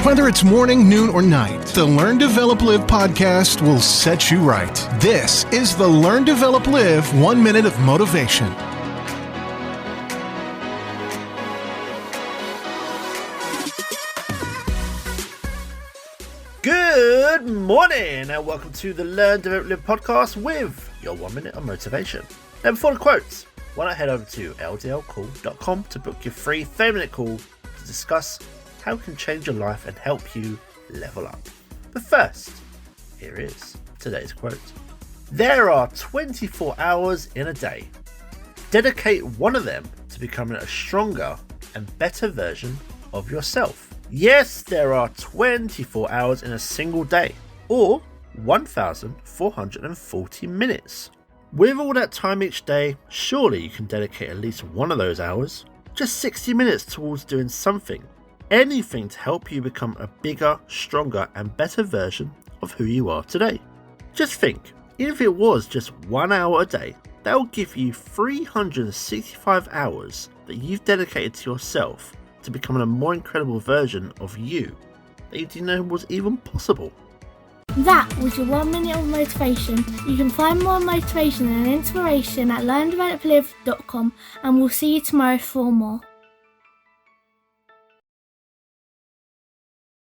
Whether it's morning, noon, or night, the Learn, Develop, Live podcast will set you right. This is the Learn, Develop, Live 1 Minute of Motivation. Good morning and welcome to the Learn, Develop, Live podcast with your 1 minute of motivation. Now before the quotes, why not head over to ldlcall.com to book your free 30-minute call to discuss how it can change your life and help you level up. But first, here is today's quote. There are 24 hours in a day. Dedicate one of them to becoming a stronger and better version of yourself. Yes, there are 24 hours in a single day, or 1,440 minutes. With all that time each day, surely you can dedicate at least one of those hours, just 60 minutes towards doing something, anything to help you become a bigger, stronger and better version of who you are today. Just think, even if it was just 1 hour a day, that will give you 365 hours that you've dedicated to yourself to becoming a more incredible version of you that you didn't know was even possible. That was your 1 minute of motivation. You can find more motivation and inspiration at learndeveloplive.com, and we'll see you tomorrow for more.